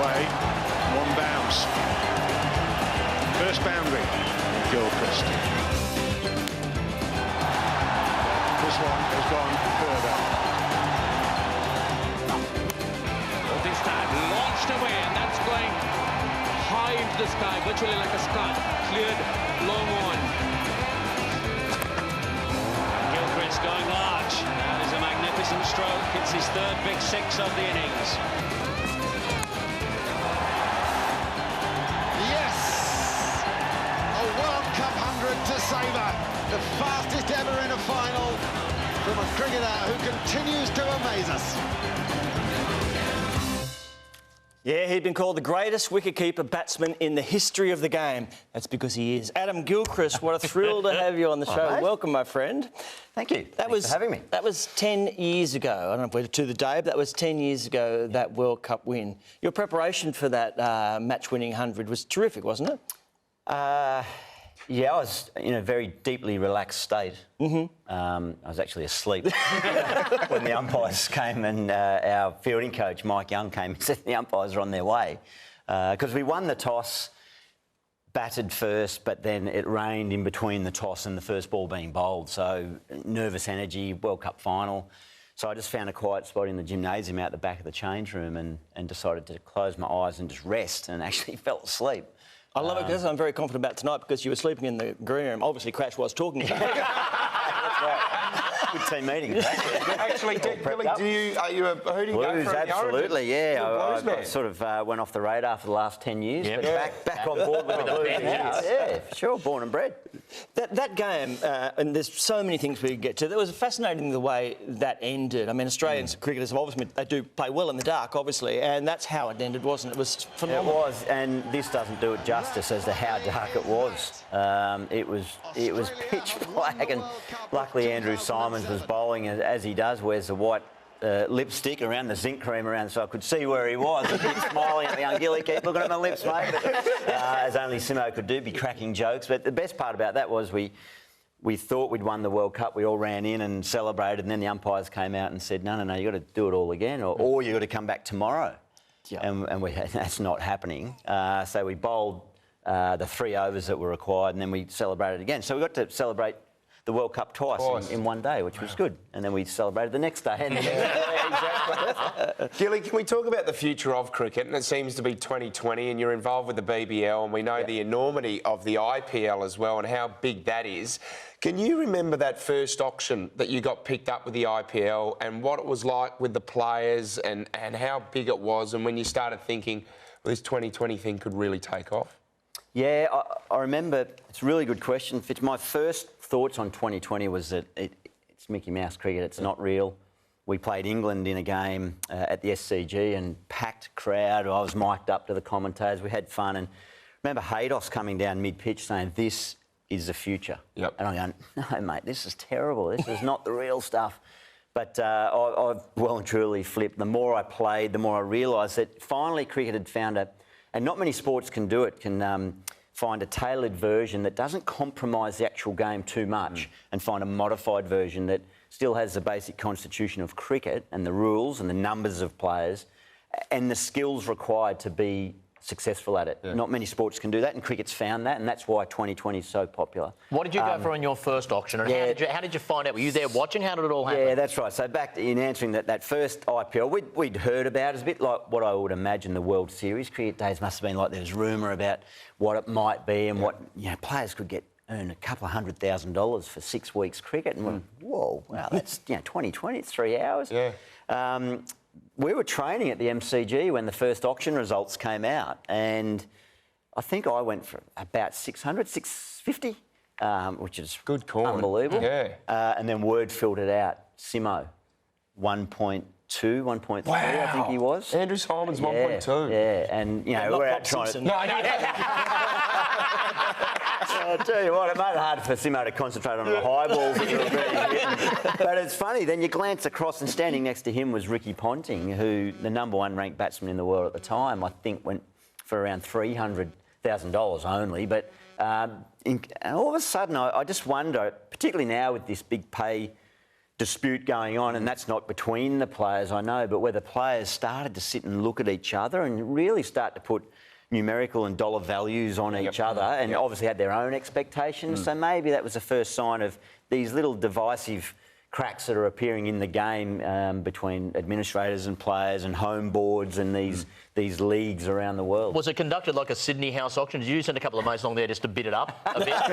away, one bounce. First boundary, Gilchrist. This one has gone further. Well, this time launched away, and that's going high into the sky, virtually like a scud. Cleared long on. Gilchrist going large. That is a magnificent stroke. It's his third big six of the innings. Yes! A World Cup 100 to savour. The fastest ever in a final from a cricketer who continues to amaze us. Yeah, he'd been called the greatest wicket-keeper batsman in the history of the game. That's because he is. Adam Gilchrist, what a thrill to have you on the show. Mate. Welcome, my friend. Thank you. Thanks for having me. That was 10 years ago. I don't know if we're to the day, but that was 10 years ago, that World Cup win. Your preparation for that match-winning 100 was terrific, wasn't it? Yeah, I was in a very deeply relaxed state. I was actually asleep when the umpires came, and our fielding coach, Mike Young, came and said the umpires are on their way. Because we won the toss, batted first, but then it rained in between the toss and the first ball being bowled. So nervous energy, World Cup final. So I just found a quiet spot in the gymnasium out the back of the change room and decided to close my eyes and just rest, and actually fell asleep. I love it because I'm very confident about tonight because you were sleeping in the green room. Obviously, Crash was talking about it. That's right. Good team meeting. Actually, Billy, are you a hooting Blues, go for absolutely, yeah. Blues I sort of went off the radar for the last 10 years, Yep. but back on board with the Blues. Yeah, for sure, born and bred. That game, and there's so many things we could get to. That was fascinating the way that ended. I mean, Australians cricketers have obviously they do play well in the dark, obviously, and that's how it ended, wasn't it? It was phenomenal. It was, and this doesn't do it justice as to how dark it was. It was pitch black, and luckily Andrew Simons was bowling as he does, wears the white lipstick around the zinc cream around, so I could see where he was. He kept smiling at the young Gilly, keep looking at my lips, mate. As only Simo could do, be cracking jokes. But the best part about that was we thought we'd won the World Cup. We all ran in and celebrated, and then the umpires came out and said, no, you got to do it all again, or you got to come back tomorrow. Yep. And that's not happening. So we bowled the 3 overs that were required, and then we celebrated again. So we got to celebrate the World Cup twice in one day, which was good. And then we celebrated the next day. And exactly. Gilly, can we talk about the future of cricket? And it seems to be 2020, and you're involved with the BBL, and we know the enormity of the IPL as well and how big that is. Can you remember that first auction that you got picked up with the IPL and what it was like with the players and how big it was, and when you started thinking, well, this 2020 thing could really take off? Yeah, I remember. It's a really good question, Fitz. My first thoughts on 2020 was that it's Mickey Mouse cricket. It's not real. We played England in a game at the SCG and packed crowd. I was mic'd up to the commentators. We had fun. And I remember Haydos coming down mid-pitch saying, "This is the future." Yep. And I'm going, "No, mate, this is terrible. This is not the real stuff." But I've well and truly flipped. The more I played, the more I realised that finally cricket had found and not many sports can do it, can find a tailored version that doesn't compromise the actual game too much and find a modified version that still has the basic constitution of cricket and the rules and the numbers of players and the skills required to be successful at it. Yeah. Not many sports can do that, and cricket's found that, and that's why 2020 is so popular. What did you go for on your first auction, and how did you find out? Were you there watching? How did it all happen? Yeah, that's right. So back in answering that first IPL, we'd heard about it. It's a bit like what I would imagine the World Series. Cricket days must have been like there was rumour about what it might be and what players could earn a couple of $100,000 for 6 weeks cricket. And we're, whoa, wow, that's 2020, it's 3 hours. Yeah. We were training at the MCG when the first auction results came out, and I think I went for about 600, 650, which is good call. Unbelievable. Yeah. And then word filtered out, Simo, 1.2, 1.3, wow. I think he was. Andrew Simons, 1.2. Yeah, and we're out trying to. I'll tell you what, it made it hard for Simo to concentrate on the high balls that you were hitting. But it's funny, then you glance across and standing next to him was Ricky Ponting, who, the #1 ranked batsman in the world at the time, I think went for around $300,000 only. But all of a sudden, I just wonder, particularly now with this big pay dispute going on, and that's not between the players, I know, but where the players started to sit and look at each other and really start to put numerical and dollar values on each other, and obviously had their own expectations. So maybe that was the first sign of these little divisive cracks that are appearing in the game between administrators and players and home boards and these leagues around the world. Was it conducted like a Sydney House auction? Did you send a couple of mates along there just to bid it up a bit? On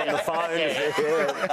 the phone.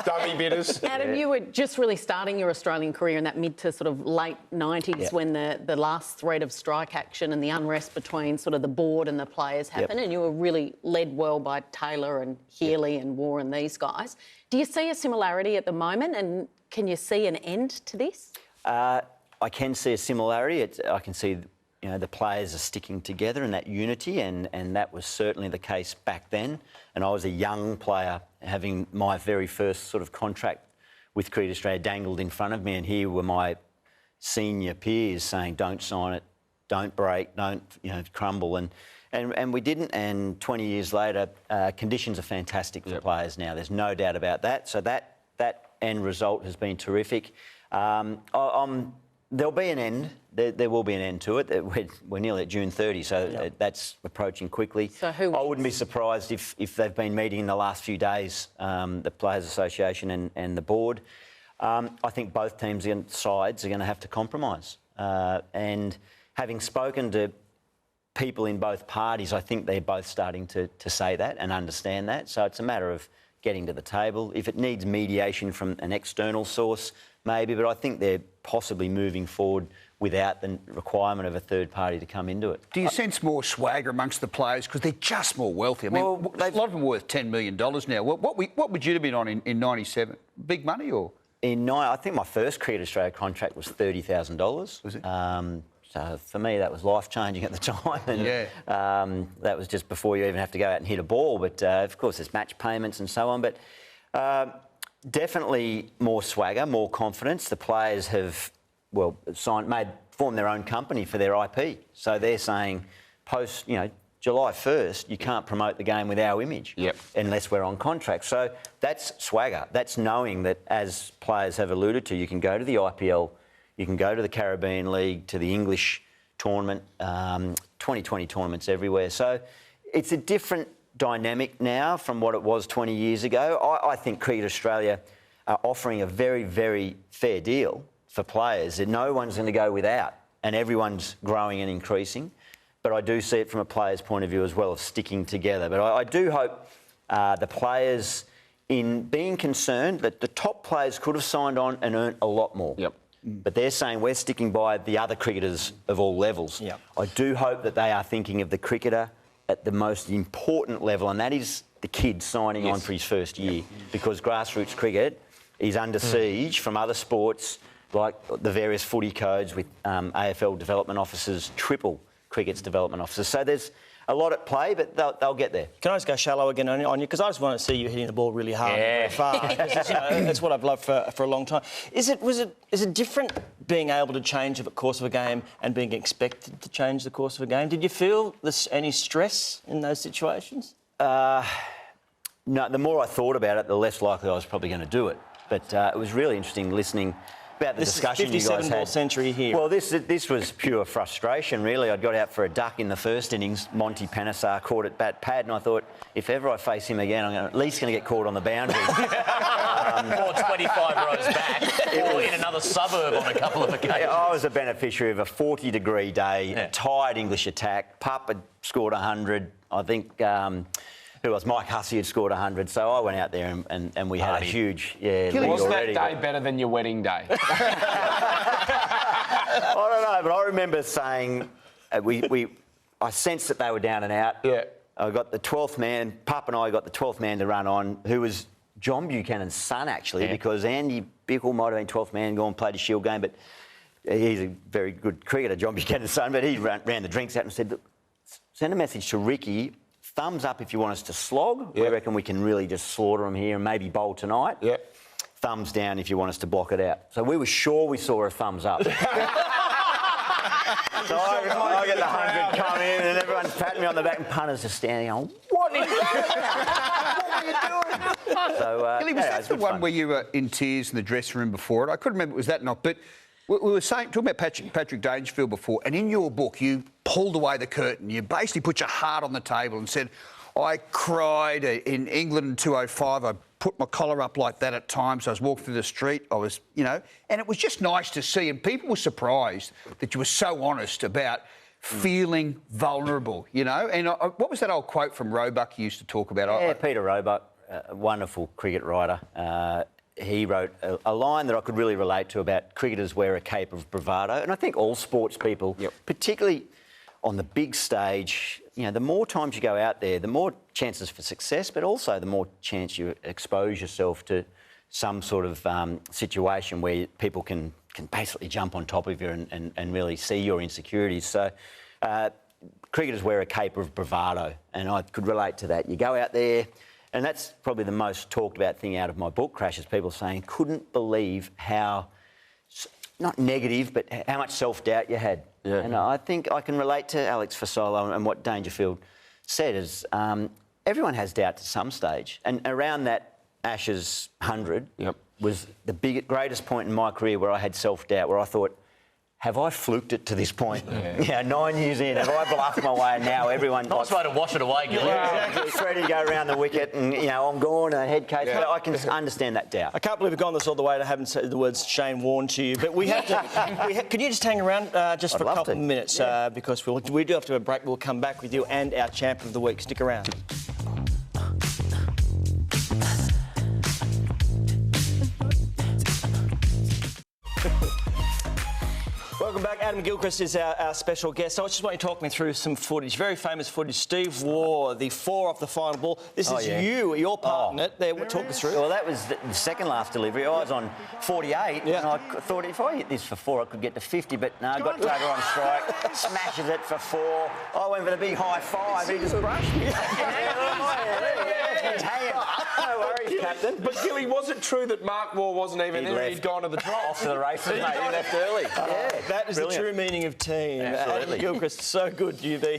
Dummy bidders. Adam, you were just really starting your Australian career in that mid to sort of late 90s when the last thread of strike action and the unrest between sort of the board and the players happened, and you were really led well by Taylor and Healy and Waugh and these guys. Do you see a similarity at the moment, and can you see an end to this? I can see a similarity. I can see, the players are sticking together in that unity, and that was certainly the case back then. And I was a young player, having my very first sort of contract with Cricket Australia dangled in front of me, and here were my senior peers saying, "Don't sign it, don't break, don't crumble," and we didn't. And 20 years later, conditions are fantastic for players now. There's no doubt about that. So that end result has been terrific. There'll be an end. There will be an end to it. We're nearly at June 30, so that's approaching quickly. So who I wouldn't be surprised if they've been meeting in the last few days, the Players Association and the board. I think both teams and sides are going to have to compromise. And having spoken to people in both parties, I think they're both starting to say that and understand that. So it's a matter of getting to the table. If it needs mediation from an external source, maybe, but I think they're possibly moving forward without the requirement of a third party to come into it. Do you sense more swagger amongst the players because they're just more wealthy? I mean, a lot of them are worth $10 million now. What would you have been on in '97? Big money or? I think my first Cricket Australia contract was $30,000. Was it? So for me, that was life-changing at the time. And, that was just before you even have to go out and hit a ball. But, of course, there's match payments and so on. But definitely more swagger, more confidence. The players have, formed their own company for their IP. So they're saying post, July 1st, you can't promote the game with our image unless we're on contract. So that's swagger. That's knowing that, as players have alluded to, you can go to the IPL, you can go to the Caribbean League, to the English tournament, 2020 tournaments everywhere. So it's a different dynamic now from what it was 20 years ago. I think Cricket Australia are offering a very, very fair deal for players that no one's going to go without, and everyone's growing and increasing. But I do see it from a player's point of view as well, of sticking together. But I do hope the players, in being concerned that the top players could have signed on and earned a lot more. But they're saying we're sticking by the other cricketers of all levels. I do hope that they are thinking of the cricketer at the most important level, and that is the kid signing on for his first year, because grassroots cricket is under siege from other sports, like the various footy codes with AFL development officers, triple cricket's development officers. So there's a lot at play, but they'll get there. Can I just go shallow again on you? Because I just want to see you hitting the ball really hard and very far. That's what I've loved for a long time. Is it different being able to change the course of a game and being expected to change the course of a game? Did you feel any stress in those situations? No, the more I thought about it, the less likely I was probably going to do it. But it was really interesting listening about the discussion you guys had. 57 ball century here. Well, this was pure frustration, really. I'd got out for a duck in the first innings. Monty Panesar caught at bat pad, and I thought, if ever I face him again, I'm at least going to get caught on the boundary. Or 25 rows back, or in another suburb on a couple of occasions. I was a beneficiary of a 40-degree day, a tired English attack. Pup had scored 100. I think... who was Mike Hussey had scored 100, so I went out there and we had a huge lead already. Was that day better than your wedding day? I don't know, but I remember saying I sensed that they were down and out. I got the 12th man. Pup and I got the 12th man to run on, who was John Buchanan's son, actually, because Andy Bickle might have been 12th man, gone and played a Shield game, but he's a very good cricketer, John Buchanan's son, but he ran the drinks out and said, send a message to Ricky. Thumbs up if you want us to slog. We reckon we can really just slaughter them here and maybe bowl tonight. Thumbs down if you want us to block it out. So we were sure we saw a thumbs up. So I get the 100 come in and everyone's patting me on the back and punters are standing on, what is that? are you doing? So, Gilly, was that it's the good one fun. where you were in tears in the dressing room before it? I couldn't remember, was that not? But we were talking about Patrick Dangerfield before, and in your book, you pulled away the curtain. You basically put your heart on the table and said, I cried in England in 2005. I put my collar up like that at times. I was walking through the street. I was, and it was just nice to see. And people were surprised that you were so honest about feeling vulnerable, And what was that old quote from Roebuck you used to talk about? Yeah, Peter Roebuck, a wonderful cricket writer. He wrote a line that I could really relate to about cricketers wear a cape of bravado. And I think all sports people, particularly on the big stage, the more times you go out there, the more chances for success, but also the more chance you expose yourself to some sort of situation where people can basically jump on top of you and really see your insecurities. So cricketers wear a cape of bravado, and I could relate to that. You go out there, and that's probably the most talked about thing out of my book, Crash, is people saying, couldn't believe how, not negative, but how much self-doubt you had. Yeah. And I think I can relate to Alex Fasolo and what Dangerfield said is everyone has doubt to some stage. And around that Ashes 100 was the greatest point in my career where I had self-doubt, where I thought, have I fluked it to this point? 9 years in, have I bluffed my way? And now everyone... Nice way to wash it away, Gilly. Exactly. It's ready to go around the wicket and, I'm gone, a head case. But I can understand that doubt. I can't believe we've gone this all the way to having said the words Shane Warne to you, but we have to... Could you just hang around just for a couple of minutes? Because we do have to have a break. We'll come back with you and our champ of the week. Stick around. Welcome back. Adam Gilchrist is our special guest. I just want you to talk me through some footage, very famous footage. Steve Waugh, the 4 off the final ball. This is your part in it. There, talk us through. Well, that was the second last delivery. I was on 48, and I thought if I hit this for 4, I could get to 50, but no, I got Tugger on strike, smashes it for 4. I went for the big high 5. He just brushed me. No worries, Captain. But Gilly, was it true that Mark Waugh wasn't even there? He'd gone to the drop. Off to the races, mate. He left early. That is the true meaning of team. Absolutely. Adam Gilchrist, so good you be here.